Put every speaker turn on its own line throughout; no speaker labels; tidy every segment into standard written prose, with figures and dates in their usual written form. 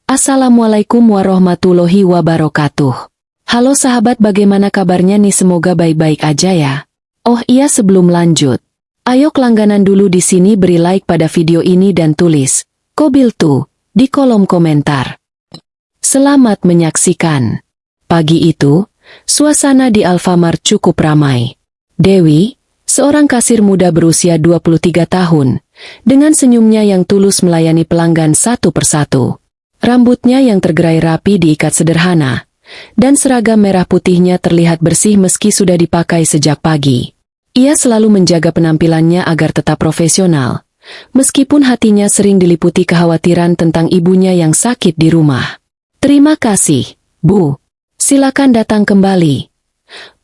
Assalamualaikum warahmatullahi wabarakatuh. Halo sahabat, bagaimana kabarnya nih? Semoga baik-baik aja ya. Oh iya, sebelum lanjut, ayo langganan dulu di sini, beri like pada video ini dan tulis Kobil tuh di kolom komentar. Selamat menyaksikan. Pagi itu, suasana di Alfamart cukup ramai. Dewi, seorang kasir muda berusia 23 tahun, dengan senyumnya yang tulus melayani pelanggan satu persatu. Rambutnya yang tergerai rapi diikat sederhana, dan seragam merah putihnya terlihat bersih meski sudah dipakai sejak pagi. Ia selalu menjaga penampilannya agar tetap profesional, meskipun hatinya sering diliputi kekhawatiran tentang ibunya yang sakit di rumah. "Terima kasih, Bu. Silakan datang kembali,"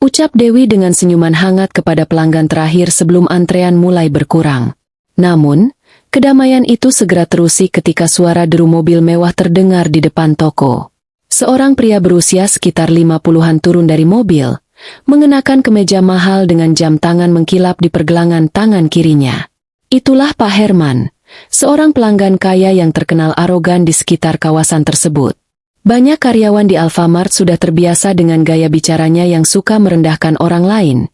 ucap Dewi dengan senyuman hangat kepada pelanggan terakhir sebelum antrean mulai berkurang. Namun, kedamaian itu segera terusik ketika suara deru mobil mewah terdengar di depan toko. Seorang pria berusia sekitar 50-an turun dari mobil, mengenakan kemeja mahal dengan jam tangan mengkilap di pergelangan tangan kirinya. Itulah Pak Herman, seorang pelanggan kaya yang terkenal arogan di sekitar kawasan tersebut. Banyak karyawan di Alfamart sudah terbiasa dengan gaya bicaranya yang suka merendahkan orang lain,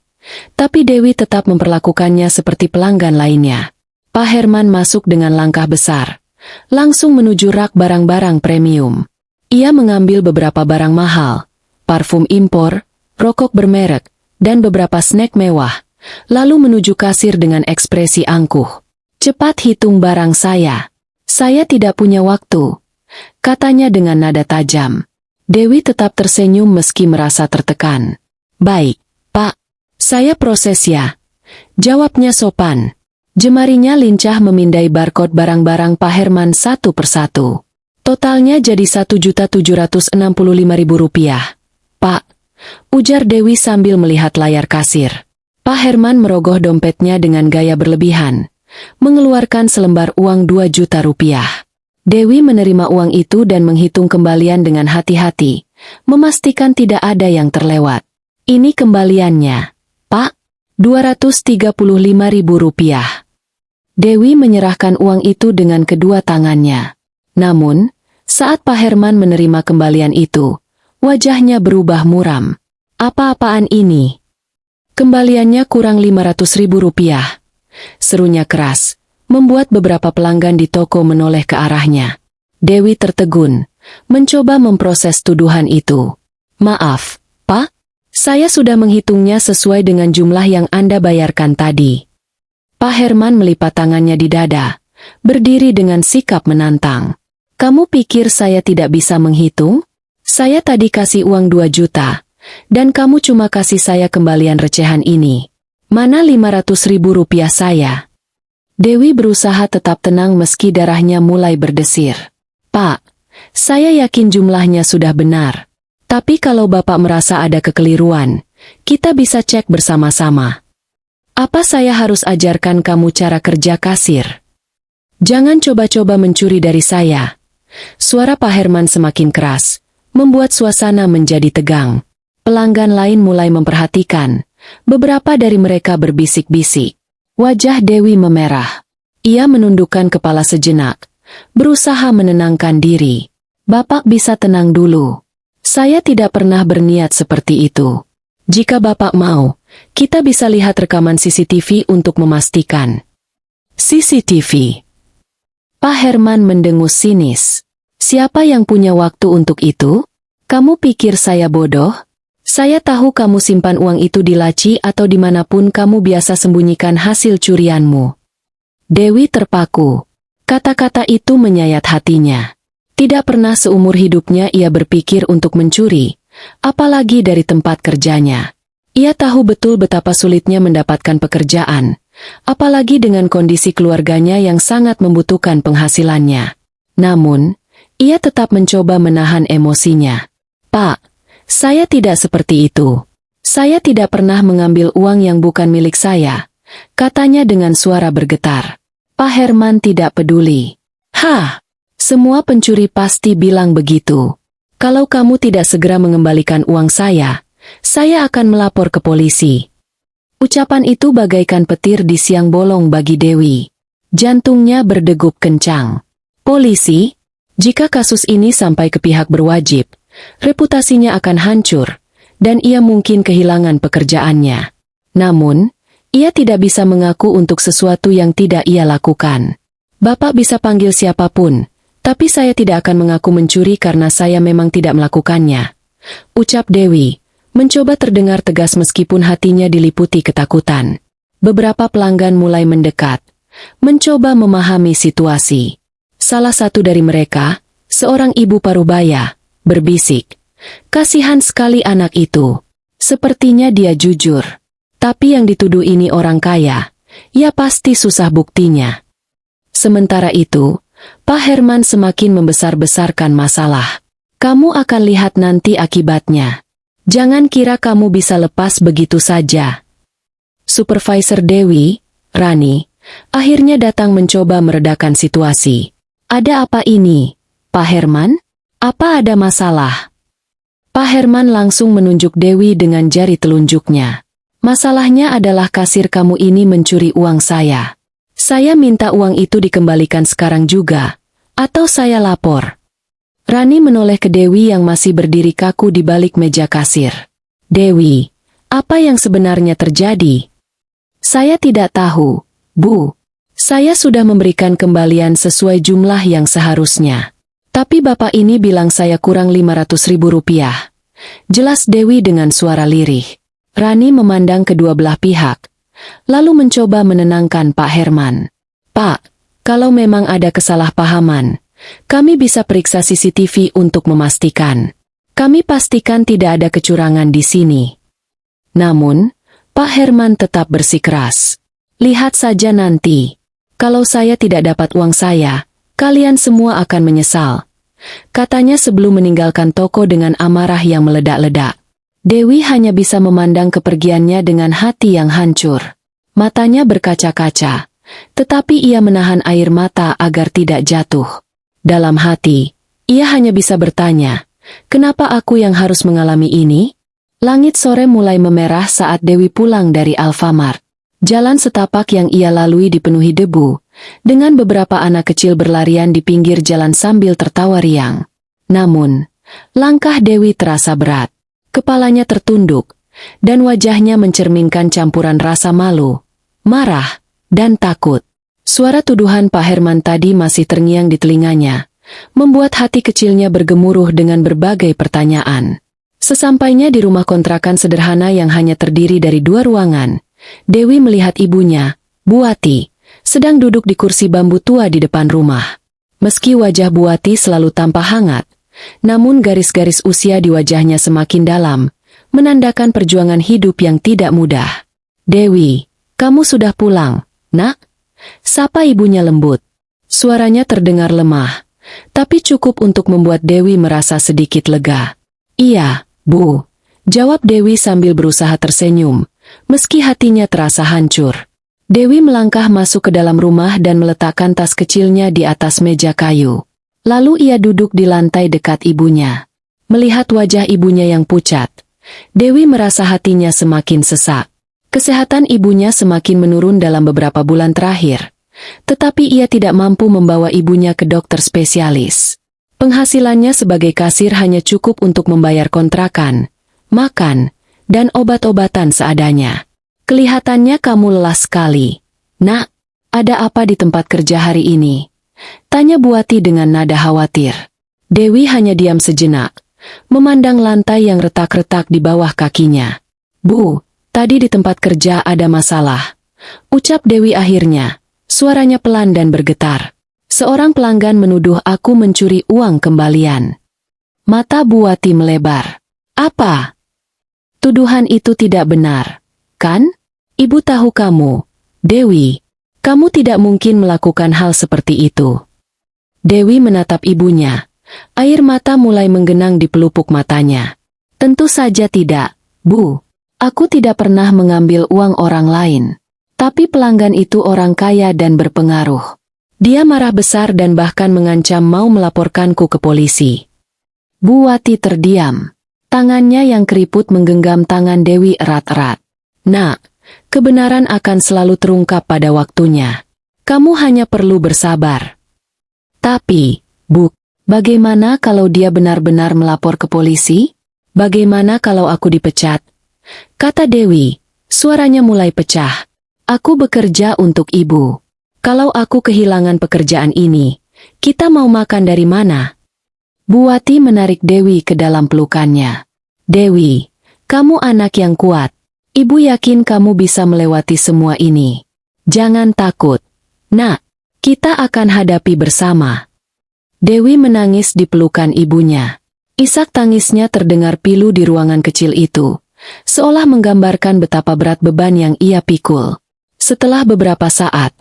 tapi Dewi tetap memperlakukannya seperti pelanggan lainnya. Pak Herman masuk dengan langkah besar, langsung menuju rak barang-barang premium. Ia mengambil beberapa barang mahal, parfum impor, rokok bermerek, dan beberapa snack mewah, lalu menuju kasir dengan ekspresi angkuh. "Cepat hitung barang saya. Saya tidak punya waktu," katanya dengan nada tajam. Dewi tetap tersenyum meski merasa tertekan. "Baik, Pak. Saya proses ya," jawabnya sopan. Jemarinya lincah memindai barcode barang-barang Pak Herman satu persatu. Totalnya jadi Rp1.765.000. "Pak," ujar Dewi sambil melihat layar kasir. Pak Herman merogoh dompetnya dengan gaya berlebihan, mengeluarkan selembar uang Rp2 juta. Dewi menerima uang itu dan menghitung kembalian dengan hati-hati, memastikan tidak ada yang terlewat. "Ini kembaliannya, Pak. Rp235.000. Dewi menyerahkan uang itu dengan kedua tangannya. Namun, saat Pak Herman menerima kembalian itu, wajahnya berubah muram. "Apa-apaan ini? Kembaliannya kurang Rp500.000, serunya keras, membuat beberapa pelanggan di toko menoleh ke arahnya. Dewi tertegun, mencoba memproses tuduhan itu. "Maaf, Pak. Saya sudah menghitungnya sesuai dengan jumlah yang Anda bayarkan tadi." Pak Herman melipat tangannya di dada, berdiri dengan sikap menantang. "Kamu pikir saya tidak bisa menghitung? Saya tadi kasih uang 2 juta, dan kamu cuma kasih saya kembalian recehan ini. Mana Rp500.000 saya?" Dewi berusaha tetap tenang meski darahnya mulai berdesir. "Pak, saya yakin jumlahnya sudah benar. Tapi kalau Bapak merasa ada kekeliruan, kita bisa cek bersama-sama. Apa saya harus ajarkan kamu cara kerja kasir? Jangan coba-coba mencuri dari saya." Suara Pak Herman semakin keras, membuat suasana menjadi tegang. Pelanggan lain mulai memperhatikan. Beberapa dari mereka berbisik-bisik. Wajah Dewi memerah. Ia menundukkan kepala sejenak, berusaha menenangkan diri. "Bapak bisa tenang dulu. Saya tidak pernah berniat seperti itu. Jika Bapak mau, kita bisa lihat rekaman CCTV untuk memastikan." "CCTV?" Pak Herman mendengus sinis. "Siapa yang punya waktu untuk itu? Kamu pikir saya bodoh? Saya tahu kamu simpan uang itu di laci atau dimanapun kamu biasa sembunyikan hasil curianmu." Dewi terpaku. Kata-kata itu menyayat hatinya. Tidak pernah seumur hidupnya ia berpikir untuk mencuri, apalagi dari tempat kerjanya. Ia tahu betul betapa sulitnya mendapatkan pekerjaan, apalagi dengan kondisi keluarganya yang sangat membutuhkan penghasilannya. Namun, ia tetap mencoba menahan emosinya. "Pak, saya tidak seperti itu. Saya tidak pernah mengambil uang yang bukan milik saya," katanya dengan suara bergetar. Pak Herman tidak peduli. "Hah, semua pencuri pasti bilang begitu. Kalau kamu tidak segera mengembalikan uang saya akan melapor ke polisi." Ucapan itu bagaikan petir di siang bolong bagi Dewi. Jantungnya berdegup kencang. "Polisi? Jika kasus ini sampai ke pihak berwajib, reputasinya akan hancur, dan ia mungkin kehilangan pekerjaannya. Namun, ia tidak bisa mengaku untuk sesuatu yang tidak ia lakukan. Bapak bisa panggil siapapun, tapi saya tidak akan mengaku mencuri karena saya memang tidak melakukannya, ucap Dewi, mencoba terdengar tegas meskipun hatinya diliputi ketakutan. Beberapa pelanggan mulai mendekat, mencoba memahami situasi. Salah satu dari mereka, seorang ibu parubaya, berbisik, "Kasihan sekali anak itu. Sepertinya dia jujur. Tapi yang dituduh ini orang kaya, ya pasti susah buktinya." Sementara itu, Pak Herman semakin membesar-besarkan masalah. "Kamu akan lihat nanti akibatnya. Jangan kira kamu bisa lepas begitu saja." Supervisor Dewi, Rani, akhirnya datang mencoba meredakan situasi. "Ada apa ini, Pak Herman? Apa ada masalah?" Pak Herman langsung menunjuk Dewi dengan jari telunjuknya. "Masalahnya adalah kasir kamu ini mencuri uang saya. Saya minta uang itu dikembalikan sekarang juga, atau saya lapor." Rani menoleh ke Dewi yang masih berdiri kaku di balik meja kasir. "Dewi, apa yang sebenarnya terjadi?" "Saya tidak tahu, Bu. Saya sudah memberikan kembalian sesuai jumlah yang seharusnya. Tapi bapak ini bilang saya kurang 500.000 rupiah. Jelas Dewi dengan suara lirih. Rani memandang kedua belah pihak, lalu mencoba menenangkan Pak Herman. "Pak, kalau memang ada kesalahpahaman, kami bisa periksa CCTV untuk memastikan. Kami pastikan tidak ada kecurangan di sini." Namun, Pak Herman tetap bersikeras. "Lihat saja nanti. Kalau saya tidak dapat uang saya, kalian semua akan menyesal," katanya sebelum meninggalkan toko dengan amarah yang meledak-ledak. Dewi hanya bisa memandang kepergiannya dengan hati yang hancur. Matanya berkaca-kaca, tetapi ia menahan air mata agar tidak jatuh. Dalam hati, ia hanya bisa bertanya, "Kenapa aku yang harus mengalami ini?" Langit sore mulai memerah saat Dewi pulang dari Alfamart. Jalan setapak yang ia lalui dipenuhi debu, dengan beberapa anak kecil berlarian di pinggir jalan sambil tertawa riang. Namun, langkah Dewi terasa berat. Kepalanya tertunduk, dan wajahnya mencerminkan campuran rasa malu, marah, dan takut. Suara tuduhan Pak Herman tadi masih terngiang di telinganya, membuat hati kecilnya bergemuruh dengan berbagai pertanyaan. Sesampainya di rumah kontrakan sederhana yang hanya terdiri dari 2 ruangan, Dewi melihat ibunya, Buati, sedang duduk di kursi bambu tua di depan rumah. Meski wajah Buati selalu tampak hangat, namun garis-garis usia di wajahnya semakin dalam, menandakan perjuangan hidup yang tidak mudah. "Dewi, kamu sudah pulang, Nak?" sapa ibunya lembut. Suaranya terdengar lemah, tapi cukup untuk membuat Dewi merasa sedikit lega. "Iya, Bu," jawab Dewi sambil berusaha tersenyum, meski hatinya terasa hancur. Dewi melangkah masuk ke dalam rumah dan meletakkan tas kecilnya di atas meja kayu. Lalu ia duduk di lantai dekat ibunya. Melihat wajah ibunya yang pucat, Dewi merasa hatinya semakin sesak. Kesehatan ibunya semakin menurun dalam beberapa bulan terakhir, tetapi ia tidak mampu membawa ibunya ke dokter spesialis. Penghasilannya sebagai kasir hanya cukup untuk membayar kontrakan, makan, dan obat-obatan seadanya. "Kelihatannya kamu lelah sekali. Nak, ada apa di tempat kerja hari ini?" tanya Buati dengan nada khawatir. Dewi hanya diam sejenak, memandang lantai yang retak-retak di bawah kakinya. "Bu, tadi di tempat kerja ada masalah," ucap Dewi akhirnya, suaranya pelan dan bergetar. "Seorang pelanggan menuduh aku mencuri uang kembalian." Mata Buati melebar. "Apa? Tuduhan itu tidak benar, kan? Ibu tahu kamu, Dewi. Kamu tidak mungkin melakukan hal seperti itu." Dewi menatap ibunya. Air mata mulai menggenang di pelupuk matanya. "Tentu saja tidak, Bu. Aku tidak pernah mengambil uang orang lain. Tapi pelanggan itu orang kaya dan berpengaruh. Dia marah besar dan bahkan mengancam mau melaporkanku ke polisi." Buati terdiam. Tangannya yang keriput menggenggam tangan Dewi erat-erat. "Nak, kebenaran akan selalu terungkap pada waktunya. Kamu hanya perlu bersabar." "Tapi, Bu," Bagaimana kalau dia benar-benar melapor ke polisi? Bagaimana kalau aku dipecat? Kata Dewi, suaranya mulai pecah. Aku bekerja untuk ibu. Kalau aku kehilangan pekerjaan ini, kita mau makan dari mana? Bu Wati menarik Dewi ke dalam pelukannya. Dewi, kamu anak yang kuat. Ibu yakin kamu bisa melewati semua ini. Jangan takut. Nak, kita akan hadapi bersama. Dewi menangis di pelukan ibunya. Isak tangisnya terdengar pilu di ruangan kecil itu, seolah menggambarkan betapa berat beban yang ia pikul. Setelah beberapa saat,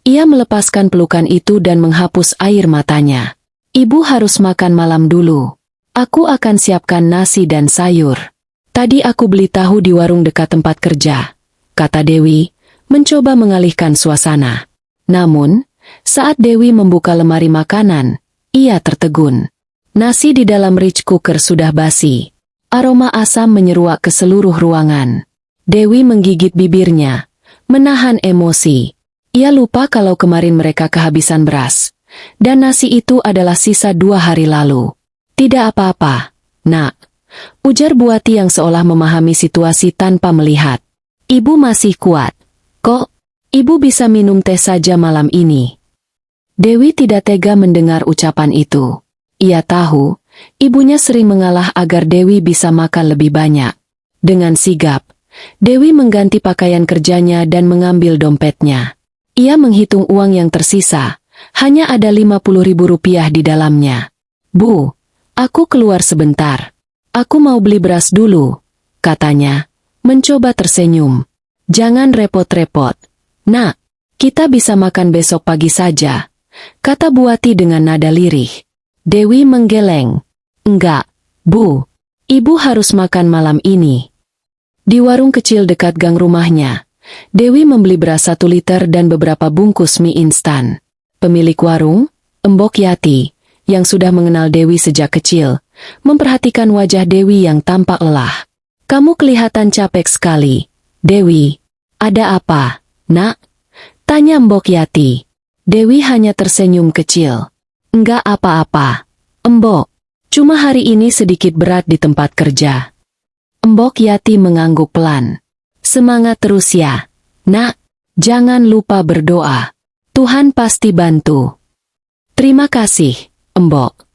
ia melepaskan pelukan itu dan menghapus air matanya. Ibu harus makan malam dulu. Aku akan siapkan nasi dan sayur. Tadi aku beli tahu di warung dekat tempat kerja, kata Dewi, mencoba mengalihkan suasana. Namun, saat Dewi membuka lemari makanan, ia tertegun. Nasi di dalam rice cooker sudah basi. Aroma asam menyeruak ke seluruh ruangan. Dewi menggigit bibirnya, menahan emosi. Ia lupa kalau kemarin mereka kehabisan beras. Dan nasi itu adalah sisa 2 hari lalu. Tidak apa-apa, Nak. Ujar Bu Wati yang seolah memahami situasi tanpa melihat. Ibu masih kuat. Kok, ibu bisa minum teh saja malam ini? Dewi tidak tega mendengar ucapan itu. Ia tahu, ibunya sering mengalah agar Dewi bisa makan lebih banyak. Dengan sigap, Dewi mengganti pakaian kerjanya dan mengambil dompetnya. Ia menghitung uang yang tersisa, hanya ada 50.000 rupiah di dalamnya. Bu, aku keluar sebentar. Aku mau beli beras dulu, katanya, mencoba tersenyum. Jangan repot-repot. Nak, kita bisa makan besok pagi saja, kata Bu Wati dengan nada lirih. Dewi menggeleng. Enggak, Bu. Ibu harus makan malam ini. Di warung kecil dekat gang rumahnya, Dewi membeli beras 1 liter dan beberapa bungkus mie instan. Pemilik warung, Embok Yati, yang sudah mengenal Dewi sejak kecil, memperhatikan wajah Dewi yang tampak lelah. Kamu kelihatan capek sekali. Dewi, ada apa, Nak? Tanya Embok Yati. Dewi hanya tersenyum kecil. Enggak apa-apa, Embok. Cuma hari ini sedikit berat di tempat kerja. Embok Yati mengangguk pelan. Semangat terus ya, Nak. Jangan lupa berdoa. Tuhan pasti bantu. Terima kasih, Embok.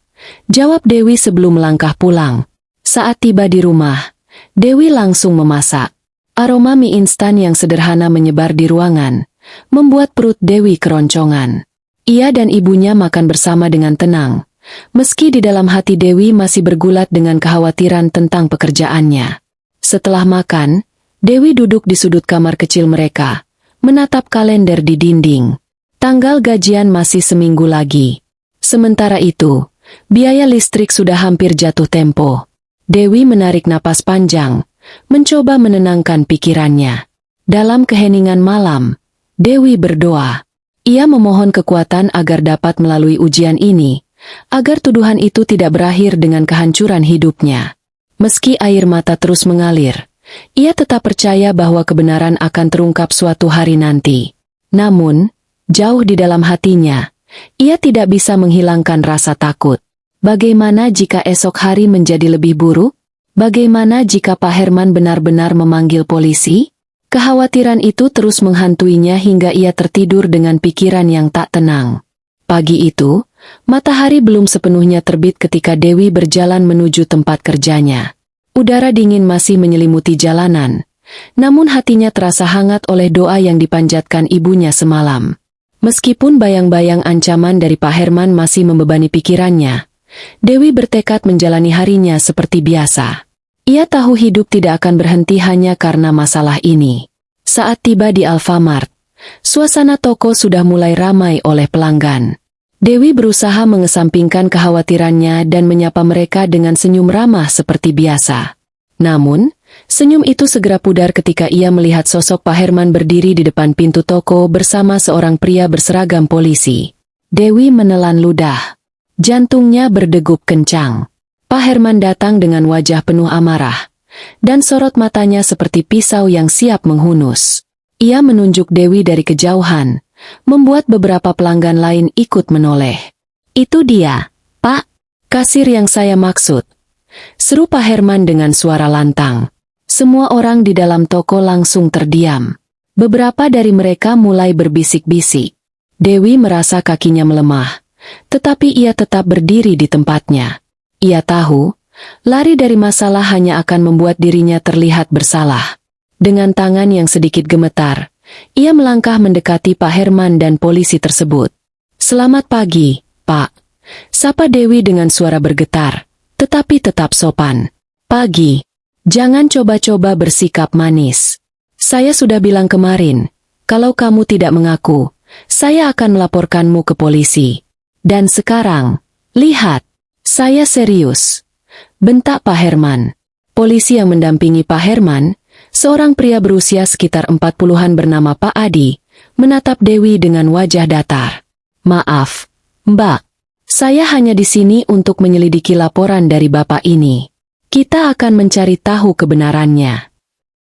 Jawab Dewi sebelum melangkah pulang. Saat tiba di rumah, Dewi langsung memasak. Aroma mie instan yang sederhana menyebar di ruangan, membuat perut Dewi keroncongan. Ia dan ibunya makan bersama dengan tenang, meski di dalam hati Dewi masih bergulat dengan kekhawatiran tentang pekerjaannya. Setelah makan, Dewi duduk di sudut kamar kecil mereka, menatap kalender di dinding. Tanggal gajian masih seminggu lagi. Sementara itu, biaya listrik sudah hampir jatuh tempo. Dewi menarik napas panjang, mencoba menenangkan pikirannya. Dalam keheningan malam, Dewi berdoa. Ia memohon kekuatan agar dapat melalui ujian ini, agar tuduhan itu tidak berakhir dengan kehancuran hidupnya. Meski air mata terus mengalir, ia tetap percaya bahwa kebenaran akan terungkap suatu hari nanti. Namun, jauh di dalam hatinya, ia tidak bisa menghilangkan rasa takut. Bagaimana jika esok hari menjadi lebih buruk? Bagaimana jika Pak Herman benar-benar memanggil polisi? Kekhawatiran itu terus menghantuinya hingga ia tertidur dengan pikiran yang tak tenang. Pagi itu, matahari belum sepenuhnya terbit ketika Dewi berjalan menuju tempat kerjanya. Udara dingin masih menyelimuti jalanan, namun hatinya terasa hangat oleh doa yang dipanjatkan ibunya semalam. Meskipun bayang-bayang ancaman dari Pak Herman masih membebani pikirannya, Dewi bertekad menjalani harinya seperti biasa. Ia tahu hidup tidak akan berhenti hanya karena masalah ini. Saat tiba di Alfamart, suasana toko sudah mulai ramai oleh pelanggan. Dewi berusaha mengesampingkan kekhawatirannya dan menyapa mereka dengan senyum ramah seperti biasa. Namun, senyum itu segera pudar ketika ia melihat sosok Pak Herman berdiri di depan pintu toko bersama seorang pria berseragam polisi. Dewi menelan ludah. Jantungnya berdegup kencang. Pak Herman datang dengan wajah penuh amarah, dan sorot matanya seperti pisau yang siap menghunus. Ia menunjuk Dewi dari kejauhan, membuat beberapa pelanggan lain ikut menoleh. Itu dia, Pak, Kasir yang saya maksud, seru Pak Herman dengan suara lantang. Semua orang di dalam toko langsung terdiam. Beberapa dari mereka mulai berbisik-bisik. Dewi merasa kakinya melemah, tetapi ia tetap berdiri di tempatnya. Ia tahu, lari dari masalah hanya akan membuat dirinya terlihat bersalah. Dengan tangan yang sedikit gemetar, ia melangkah mendekati Pak Herman dan polisi tersebut. "Selamat pagi, Pak," sapa Dewi dengan suara bergetar, tetapi tetap sopan. "Pagi. Jangan coba-coba bersikap manis. Saya sudah bilang kemarin, kalau kamu tidak mengaku, saya akan melaporkanmu ke polisi. Dan sekarang, lihat, saya serius," bentak Pak Herman. Polisi yang mendampingi Pak Herman, seorang pria berusia sekitar 40-an bernama Pak Adi, menatap Dewi dengan wajah datar. "Maaf, Mbak. Saya hanya di sini untuk menyelidiki laporan dari Bapak ini. Kita akan mencari tahu kebenarannya."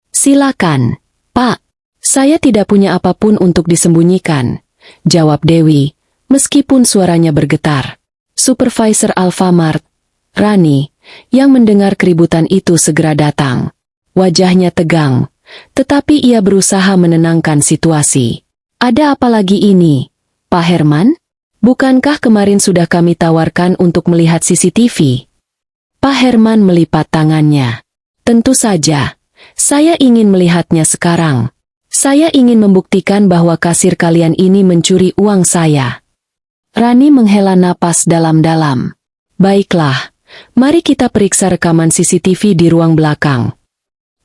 "Silakan, Pak. Saya tidak punya apapun untuk disembunyikan," jawab Dewi, meskipun suaranya bergetar. Supervisor Alfamart, Rani, yang mendengar keributan itu segera datang. Wajahnya tegang, tetapi ia berusaha menenangkan situasi. "Ada apa lagi ini, Pak Herman? Bukankah kemarin sudah kami tawarkan untuk melihat CCTV?" Pak Herman melipat tangannya. "Tentu saja, saya ingin melihatnya sekarang. Saya ingin membuktikan bahwa kasir kalian ini mencuri uang saya." Rani menghela napas dalam-dalam. "Baiklah, mari kita periksa rekaman CCTV di ruang belakang."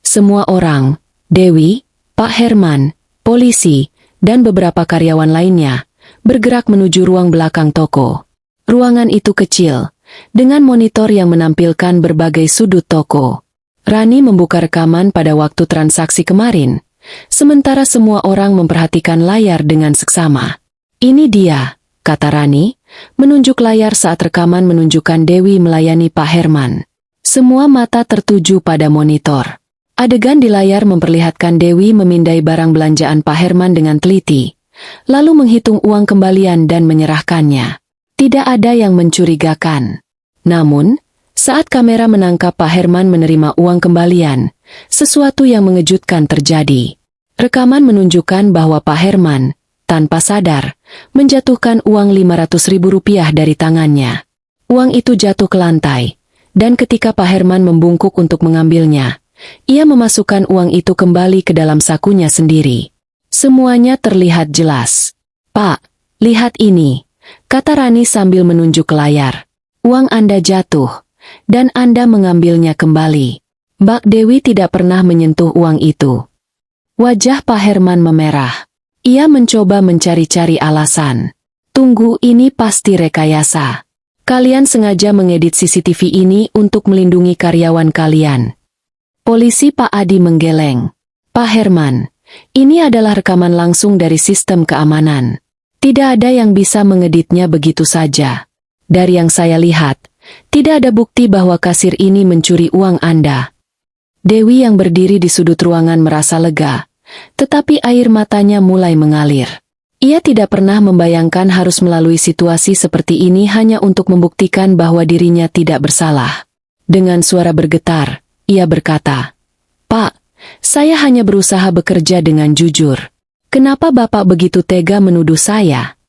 Semua orang, Dewi, Pak Herman, polisi, dan beberapa karyawan lainnya, bergerak menuju ruang belakang toko. Ruangan itu kecil, dengan monitor yang menampilkan berbagai sudut toko. Rani membuka rekaman pada waktu transaksi kemarin, sementara semua orang memperhatikan layar dengan seksama. "Ini dia," kata Rani, menunjuk layar saat rekaman menunjukkan Dewi melayani Pak Herman. Semua mata tertuju pada monitor. Adegan di layar memperlihatkan Dewi memindai barang belanjaan Pak Herman dengan teliti, lalu menghitung uang kembalian dan menyerahkannya. Tidak ada yang mencurigakan. Namun, saat kamera menangkap Pak Herman menerima uang kembalian, sesuatu yang mengejutkan terjadi. Rekaman menunjukkan bahwa Pak Herman, tanpa sadar, menjatuhkan uang Rp500.000 dari tangannya. Uang itu jatuh ke lantai, dan ketika Pak Herman membungkuk untuk mengambilnya, ia memasukkan uang itu kembali ke dalam sakunya sendiri. Semuanya terlihat jelas. "Pak, lihat ini," kata Rani sambil menunjuk ke layar. "Uang Anda jatuh, dan Anda mengambilnya kembali." Mbak Dewi tidak pernah menyentuh uang itu. Wajah Pak Herman memerah. Ia mencoba mencari-cari alasan. "Tunggu, ini pasti rekayasa. Kalian sengaja mengedit CCTV ini untuk melindungi karyawan kalian." Polisi Pak Adi menggeleng. "Pak Herman, ini adalah rekaman langsung dari sistem keamanan. Tidak ada yang bisa mengeditnya begitu saja. Dari yang saya lihat, tidak ada bukti bahwa kasir ini mencuri uang Anda." Dewi yang berdiri di sudut ruangan merasa lega, tetapi air matanya mulai mengalir. Ia tidak pernah membayangkan harus melalui situasi seperti ini hanya untuk membuktikan bahwa dirinya tidak bersalah. Dengan suara bergetar, ia berkata, "Pak, saya hanya berusaha bekerja dengan jujur. Kenapa Bapak begitu tega menuduh saya?"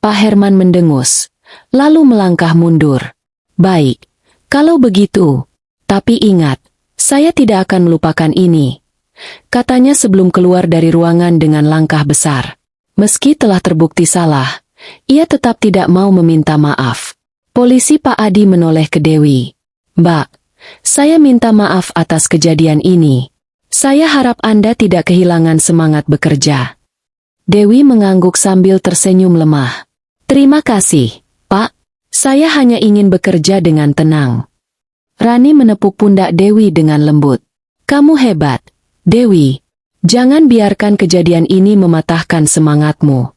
Pak Herman mendengus, lalu melangkah mundur. "Baik, kalau begitu. Tapi ingat, saya tidak akan melupakan ini," katanya sebelum keluar dari ruangan dengan langkah besar. Meski telah terbukti salah, ia tetap tidak mau meminta maaf. Polisi Pak Adi menoleh ke Dewi. "Mbak, saya minta maaf atas kejadian ini. Saya harap Anda tidak kehilangan semangat bekerja." Dewi mengangguk sambil tersenyum lemah. "Terima kasih, Pak. Saya hanya ingin bekerja dengan tenang." Rani menepuk pundak Dewi dengan lembut. "Kamu hebat, Dewi. Jangan biarkan kejadian ini mematahkan semangatmu."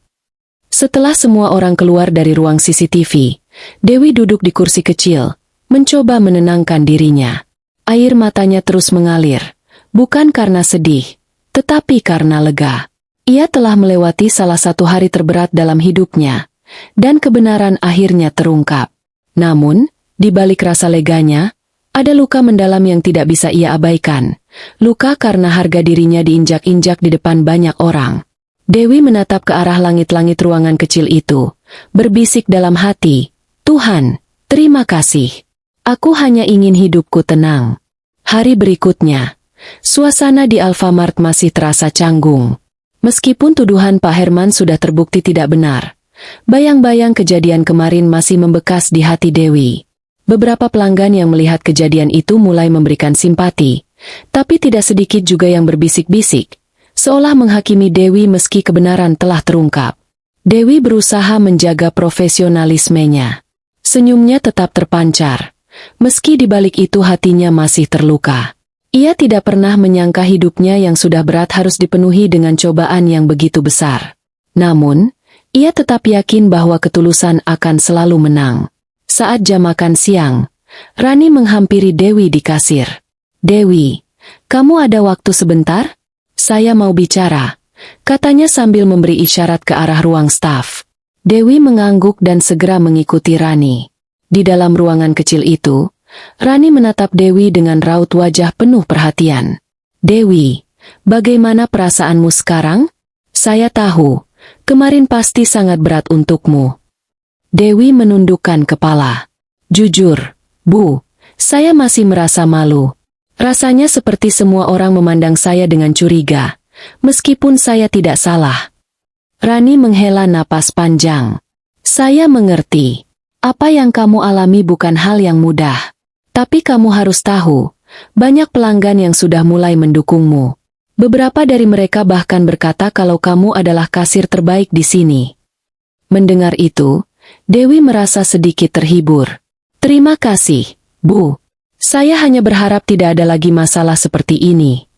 Setelah semua orang keluar dari ruang CCTV, Dewi duduk di kursi kecil, mencoba menenangkan dirinya. Air matanya terus mengalir, bukan karena sedih, tetapi karena lega. Ia telah melewati salah satu hari terberat dalam hidupnya, dan kebenaran akhirnya terungkap. Namun, Di balik rasa leganya, ada luka mendalam yang tidak bisa ia abaikan. Luka karena harga dirinya diinjak-injak di depan banyak orang. Dewi menatap ke arah langit-langit ruangan kecil itu, berbisik dalam hati, "Tuhan, terima kasih. Aku hanya ingin hidupku tenang." Hari berikutnya, suasana di Alfamart masih terasa canggung. Meskipun tuduhan Pak Herman sudah terbukti tidak benar, bayang-bayang kejadian kemarin masih membekas di hati Dewi. Beberapa pelanggan yang melihat kejadian itu mulai memberikan simpati, tapi tidak sedikit juga yang berbisik-bisik, seolah menghakimi Dewi meski kebenaran telah terungkap. Dewi berusaha menjaga profesionalismenya. Senyumnya tetap terpancar, meski di balik itu hatinya masih terluka. Ia tidak pernah menyangka hidupnya yang sudah berat harus dipenuhi dengan cobaan yang begitu besar. Namun, ia tetap yakin bahwa ketulusan akan selalu menang. Saat jam makan siang, Rani menghampiri Dewi di kasir. "Dewi, kamu ada waktu sebentar? Saya mau bicara," katanya sambil memberi isyarat ke arah ruang staf. Dewi mengangguk dan segera mengikuti Rani. Di dalam ruangan kecil itu, Rani menatap Dewi dengan raut wajah penuh perhatian. "Dewi, bagaimana perasaanmu sekarang? Saya tahu, kemarin pasti sangat berat untukmu." Dewi menundukkan kepala. "Jujur, Bu, saya masih merasa malu. Rasanya seperti semua orang memandang saya dengan curiga, meskipun saya tidak salah." Rani menghela napas panjang. "Saya mengerti. Apa yang kamu alami bukan hal yang mudah. Tapi kamu harus tahu, banyak pelanggan yang sudah mulai mendukungmu. Beberapa dari mereka bahkan berkata kalau kamu adalah kasir terbaik di sini." Mendengar itu, Dewi merasa sedikit terhibur. "Terima kasih, Bu. Saya hanya berharap tidak ada lagi masalah seperti ini."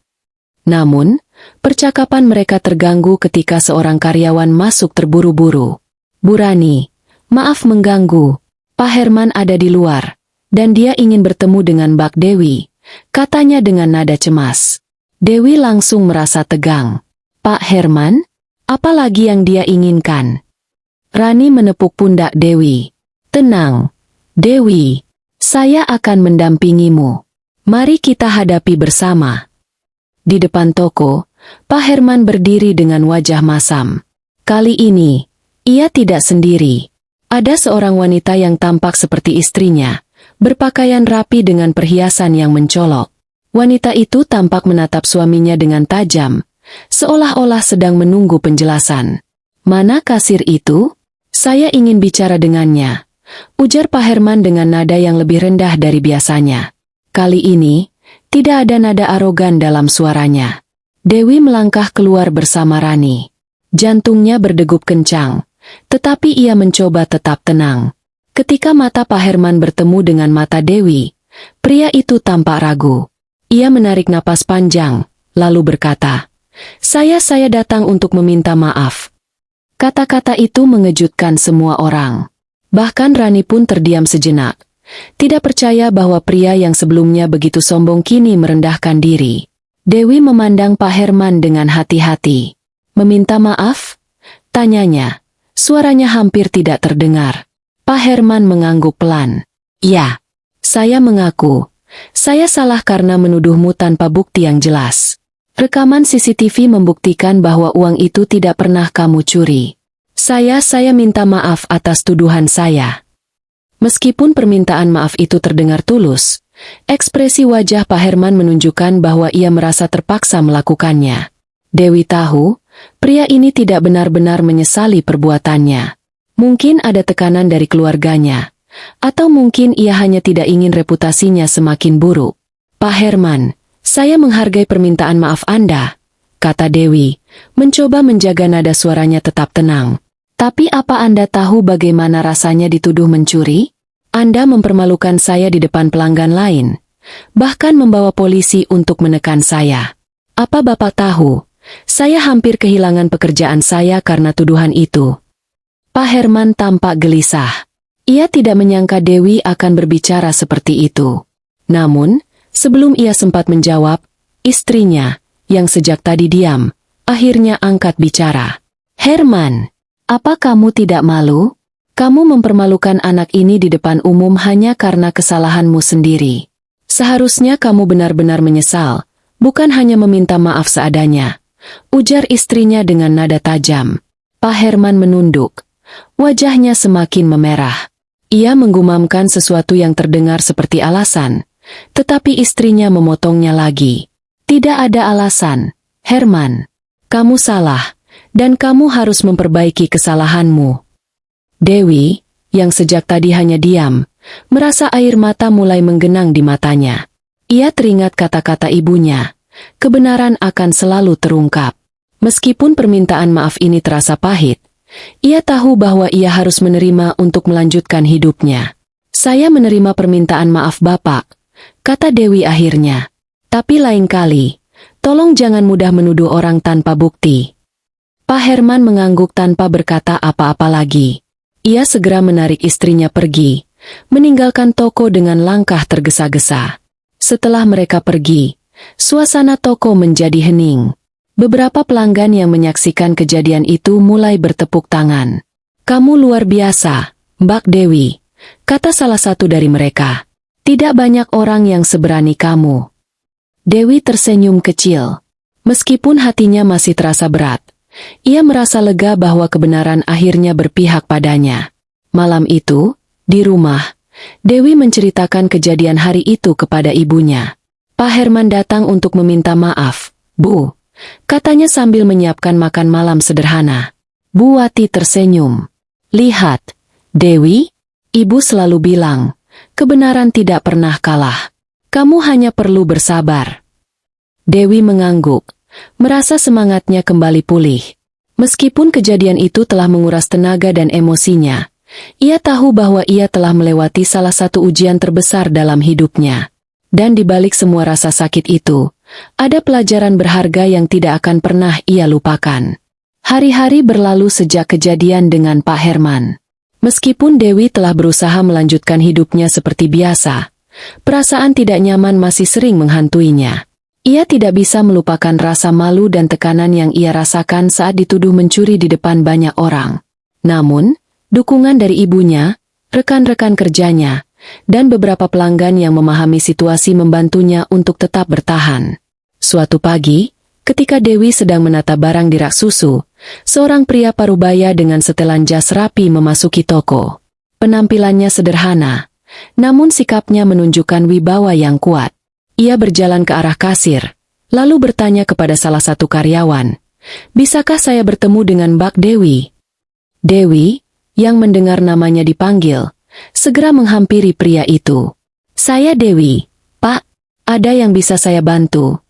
Namun, percakapan mereka terganggu ketika seorang karyawan masuk terburu-buru. "Bu Rani, maaf mengganggu. Pak Herman ada di luar, dan dia ingin bertemu dengan Mbak Dewi," katanya dengan nada cemas. Dewi langsung merasa tegang. "Pak Herman? Apa lagi yang dia inginkan?" Rani menepuk pundak Dewi. "Tenang, Dewi. Saya akan mendampingimu. Mari kita hadapi bersama." Di depan toko, Pak Herman berdiri dengan wajah masam. Kali ini, ia tidak sendiri. Ada seorang wanita yang tampak seperti istrinya, berpakaian rapi dengan perhiasan yang mencolok. Wanita itu tampak menatap suaminya dengan tajam, seolah-olah sedang menunggu penjelasan. "Mana kasir itu? Saya ingin bicara dengannya," ujar Pak Herman dengan nada yang lebih rendah dari biasanya. Kali ini, tidak ada nada arogan dalam suaranya. Dewi melangkah keluar bersama Rani. Jantungnya berdegup kencang, tetapi ia mencoba tetap tenang. Ketika mata Pak Herman bertemu dengan mata Dewi, pria itu tampak ragu. Ia menarik napas panjang, lalu berkata, Saya datang untuk meminta maaf." Kata-kata itu mengejutkan semua orang. Bahkan Rani pun terdiam sejenak. Tidak percaya bahwa pria yang sebelumnya begitu sombong kini merendahkan diri. Dewi memandang Pak Herman dengan hati-hati. "Meminta maaf?" tanyanya. Suaranya hampir tidak terdengar. Pak Herman mengangguk pelan. "Ya, saya mengaku. Saya salah karena menuduhmu tanpa bukti yang jelas. Rekaman CCTV membuktikan bahwa uang itu tidak pernah kamu curi. Saya minta maaf atas tuduhan saya." Meskipun permintaan maaf itu terdengar tulus, ekspresi wajah Pak Herman menunjukkan bahwa ia merasa terpaksa melakukannya. Dewi tahu, pria ini tidak benar-benar menyesali perbuatannya. Mungkin ada tekanan dari keluarganya, atau mungkin ia hanya tidak ingin reputasinya semakin buruk. "Pak Herman, saya menghargai permintaan maaf Anda," kata Dewi, mencoba menjaga nada suaranya tetap tenang. "Tapi apa Anda tahu bagaimana rasanya dituduh mencuri? Anda mempermalukan saya di depan pelanggan lain, bahkan membawa polisi untuk menekan saya. Apa Bapak tahu, saya hampir kehilangan pekerjaan saya karena tuduhan itu." Pak Herman tampak gelisah. Ia tidak menyangka Dewi akan berbicara seperti itu. Namun, sebelum ia sempat menjawab, istrinya, yang sejak tadi diam, akhirnya angkat bicara. "Herman, apa kamu tidak malu? Kamu mempermalukan anak ini di depan umum hanya karena kesalahanmu sendiri. Seharusnya kamu benar-benar menyesal, bukan hanya meminta maaf seadanya, ujar istrinya dengan nada tajam. Pak Herman menunduk. Wajahnya semakin memerah. Ia menggumamkan sesuatu yang terdengar seperti alasan, tetapi istrinya memotongnya lagi. Tidak ada alasan, Herman. Kamu salah, dan kamu harus memperbaiki kesalahanmu. Dewi, yang sejak tadi hanya diam, merasa air mata mulai menggenang di matanya. Ia teringat kata-kata ibunya, kebenaran akan selalu terungkap. Meskipun permintaan maaf ini terasa pahit, ia tahu bahwa ia harus menerima untuk melanjutkan hidupnya. Saya menerima permintaan maaf Bapak, kata Dewi akhirnya. Tapi lain kali, tolong jangan mudah menuduh orang tanpa bukti. Pak Herman mengangguk tanpa berkata apa-apa lagi. Ia segera menarik istrinya pergi, meninggalkan toko dengan langkah tergesa-gesa. Setelah mereka pergi, suasana toko menjadi hening. Beberapa pelanggan yang menyaksikan kejadian itu mulai bertepuk tangan. Kamu luar biasa, Mbak Dewi, kata salah satu dari mereka. Tidak banyak orang yang seberani kamu. Dewi tersenyum kecil. Meskipun hatinya masih terasa berat, ia merasa lega bahwa kebenaran akhirnya berpihak padanya. Malam itu, di rumah, Dewi menceritakan kejadian hari itu kepada ibunya. Pak Herman datang untuk meminta maaf, Bu, katanya sambil menyiapkan makan malam sederhana. Bu Wati tersenyum. Lihat, Dewi, ibu selalu bilang, kebenaran tidak pernah kalah. Kamu hanya perlu bersabar. Dewi mengangguk, merasa semangatnya kembali pulih. Meskipun kejadian itu telah menguras tenaga dan emosinya, ia tahu bahwa ia telah melewati salah satu ujian terbesar dalam hidupnya. Dan di balik semua rasa sakit itu, ada pelajaran berharga yang tidak akan pernah ia lupakan. Hari-hari berlalu sejak kejadian dengan Pak Herman. Meskipun Dewi telah berusaha melanjutkan hidupnya seperti biasa, perasaan tidak nyaman masih sering menghantuinya. Ia tidak bisa melupakan rasa malu dan tekanan yang ia rasakan saat dituduh mencuri di depan banyak orang. Namun, dukungan dari ibunya, rekan-rekan kerjanya, dan beberapa pelanggan yang memahami situasi membantunya untuk tetap bertahan. Suatu pagi, ketika Dewi sedang menata barang di rak susu, seorang pria parubaya dengan setelan jas rapi memasuki toko. Penampilannya sederhana, namun sikapnya menunjukkan wibawa yang kuat. Ia berjalan ke arah kasir, lalu bertanya kepada salah satu karyawan, "Bisakah saya bertemu dengan Mbak Dewi?" Dewi, yang mendengar namanya dipanggil, segera menghampiri pria itu. "Saya Dewi, Pak, ada yang bisa saya bantu?"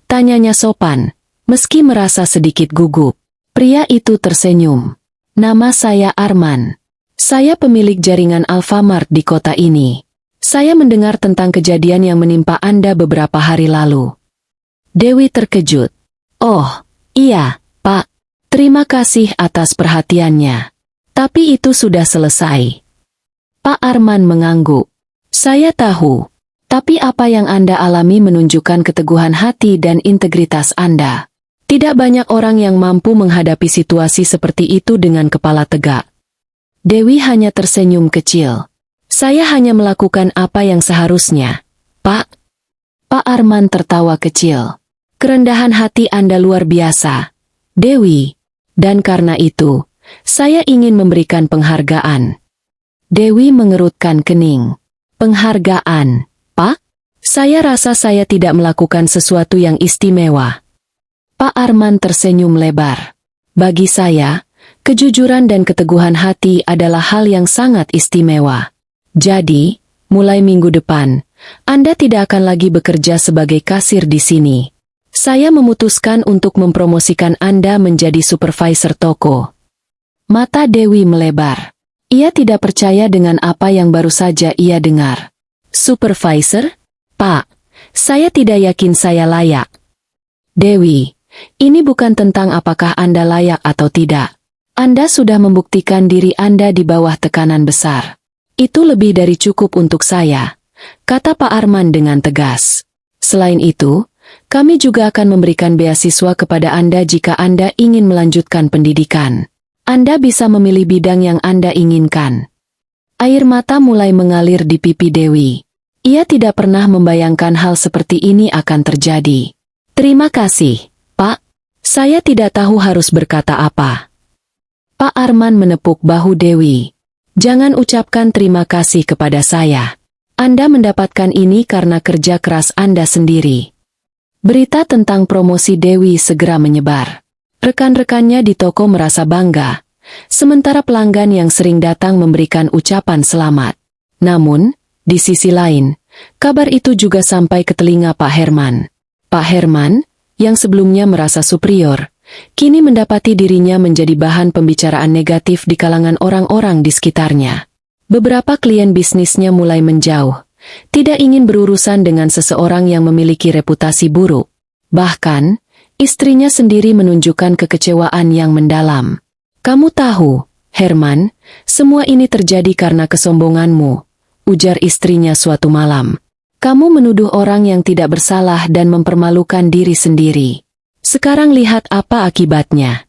Tanyanya sopan, meski merasa sedikit gugup. Pria itu tersenyum. "Nama saya Arman. Saya pemilik jaringan Alfamart di kota ini. Saya mendengar tentang kejadian yang menimpa Anda beberapa hari lalu." Dewi terkejut. "Oh, iya, Pak. Terima kasih atas perhatiannya. Tapi itu sudah selesai." Pak Arman mengangguk. "Saya tahu. Tapi apa yang Anda alami menunjukkan keteguhan hati dan integritas Anda. Tidak banyak orang yang mampu menghadapi situasi seperti itu dengan kepala tegak." Dewi hanya tersenyum kecil. "Saya hanya melakukan apa yang seharusnya, Pak." Pak Arman tertawa kecil. "Kerendahan hati Anda luar biasa, Dewi. Dan karena itu, saya ingin memberikan penghargaan." Dewi mengerutkan kening. "Penghargaan, Pak? Saya rasa saya tidak melakukan sesuatu yang istimewa." Pak Arman tersenyum lebar. "Bagi saya, kejujuran dan keteguhan hati adalah hal yang sangat istimewa. Jadi, mulai minggu depan, Anda tidak akan lagi bekerja sebagai kasir di sini. Saya memutuskan untuk mempromosikan Anda menjadi supervisor toko." Mata Dewi melebar. Ia tidak percaya dengan apa yang baru saja ia dengar. "Supervisor? Pak, saya tidak yakin saya layak." "Dewi, ini bukan tentang apakah Anda layak atau tidak. Anda sudah membuktikan diri Anda di bawah tekanan besar. Itu lebih dari cukup untuk saya," kata Pak Arman dengan tegas. "Selain itu, kami juga akan memberikan beasiswa kepada Anda jika Anda ingin melanjutkan pendidikan. Anda bisa memilih bidang yang Anda inginkan. Air mata mulai mengalir di pipi Dewi. Ia tidak pernah membayangkan hal seperti ini akan terjadi. Terima kasih, Pak. Saya tidak tahu harus berkata apa. Pak Arman menepuk bahu Dewi. Jangan ucapkan terima kasih kepada saya. Anda mendapatkan ini karena kerja keras Anda sendiri. Berita tentang promosi Dewi segera menyebar. Rekan-rekannya di toko merasa bangga, sementara pelanggan yang sering datang memberikan ucapan selamat. Namun, di sisi lain, kabar itu juga sampai ke telinga Pak Herman. Pak Herman, yang sebelumnya merasa superior, kini mendapati dirinya menjadi bahan pembicaraan negatif di kalangan orang-orang di sekitarnya. Beberapa klien bisnisnya mulai menjauh, tidak ingin berurusan dengan seseorang yang memiliki reputasi buruk. Bahkan, istrinya sendiri menunjukkan kekecewaan yang mendalam. Kamu tahu, Herman, semua ini terjadi karena kesombonganmu, ujar istrinya suatu malam. Kamu menuduh orang yang tidak bersalah dan mempermalukan diri sendiri. Sekarang lihat apa akibatnya.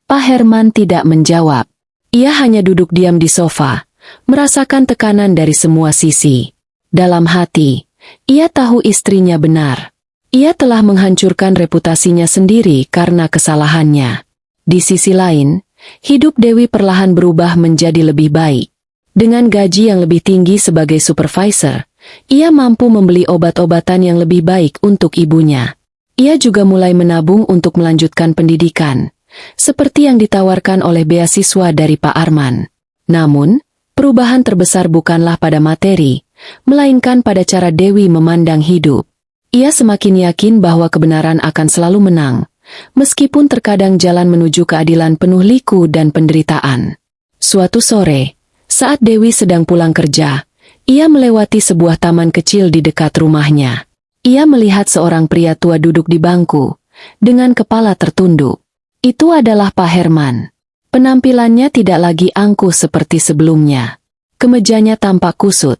Pak Herman tidak menjawab. Ia hanya duduk diam di sofa, merasakan tekanan dari semua sisi. Dalam hati, ia tahu istrinya benar. Ia telah menghancurkan reputasinya sendiri karena kesalahannya. Di sisi lain, hidup Dewi perlahan berubah menjadi lebih baik. Dengan gaji yang lebih tinggi sebagai supervisor, ia mampu membeli obat-obatan yang lebih baik untuk ibunya. Ia juga mulai menabung untuk melanjutkan pendidikan, seperti yang ditawarkan oleh beasiswa dari Pak Arman. Namun, perubahan terbesar bukanlah pada materi, melainkan pada cara Dewi memandang hidup. Ia semakin yakin bahwa kebenaran akan selalu menang, meskipun terkadang jalan menuju keadilan penuh liku dan penderitaan. Suatu sore, saat Dewi sedang pulang kerja, ia melewati sebuah taman kecil di dekat rumahnya. Ia melihat seorang pria tua duduk di bangku, dengan kepala tertunduk. Itu adalah Pak Herman. Penampilannya tidak lagi angkuh seperti sebelumnya. Kemejanya tampak kusut,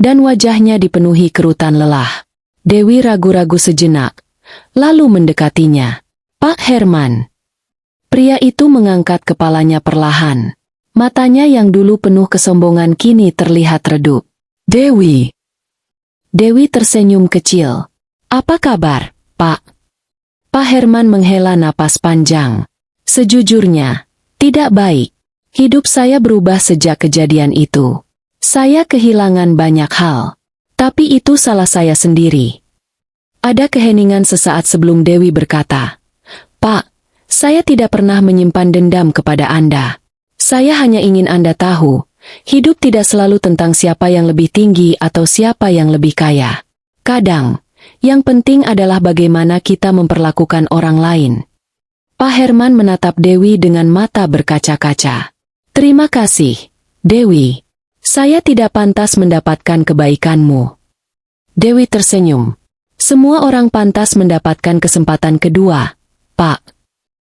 dan wajahnya dipenuhi kerutan lelah. Dewi ragu-ragu sejenak, lalu mendekatinya. Pak Herman. Pria itu mengangkat kepalanya perlahan. Matanya yang dulu penuh kesombongan kini terlihat redup. Dewi. Dewi tersenyum kecil. Apa kabar, Pak? Pak Herman menghela napas panjang. Sejujurnya, tidak baik. Hidup saya berubah sejak kejadian itu. Saya kehilangan banyak hal. Tapi itu salah saya sendiri. Ada keheningan sesaat sebelum Dewi berkata, Pak, saya tidak pernah menyimpan dendam kepada Anda. Saya hanya ingin Anda tahu, hidup tidak selalu tentang siapa yang lebih tinggi atau siapa yang lebih kaya. Kadang, yang penting adalah bagaimana kita memperlakukan orang lain. Pak Herman menatap Dewi dengan mata berkaca-kaca. Terima kasih, Dewi. Saya tidak pantas mendapatkan kebaikanmu. Dewi tersenyum. Semua orang pantas mendapatkan kesempatan kedua, Pak.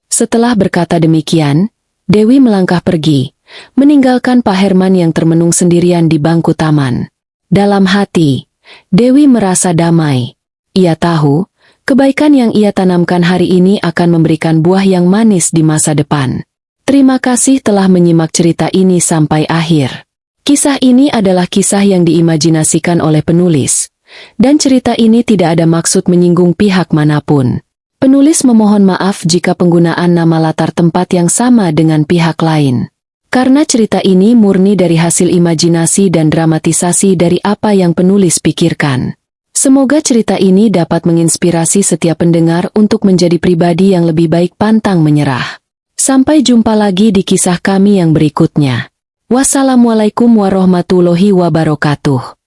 Setelah berkata demikian, Dewi melangkah pergi, meninggalkan Pak Herman yang termenung sendirian di bangku taman. Dalam hati, Dewi merasa damai. Ia tahu, kebaikan yang ia tanamkan hari ini akan memberikan buah yang manis di masa depan. Terima kasih telah menyimak cerita ini sampai akhir. Kisah ini adalah kisah yang diimajinasikan oleh penulis, dan cerita ini tidak ada maksud menyinggung pihak manapun. Penulis memohon maaf jika penggunaan nama latar tempat yang sama dengan pihak lain. Karena cerita ini murni dari hasil imajinasi dan dramatisasi dari apa yang penulis pikirkan. Semoga cerita ini dapat menginspirasi setiap pendengar untuk menjadi pribadi yang lebih baik pantang menyerah. Sampai jumpa lagi di kisah kami yang berikutnya. Wassalamualaikum warahmatullahi wabarakatuh.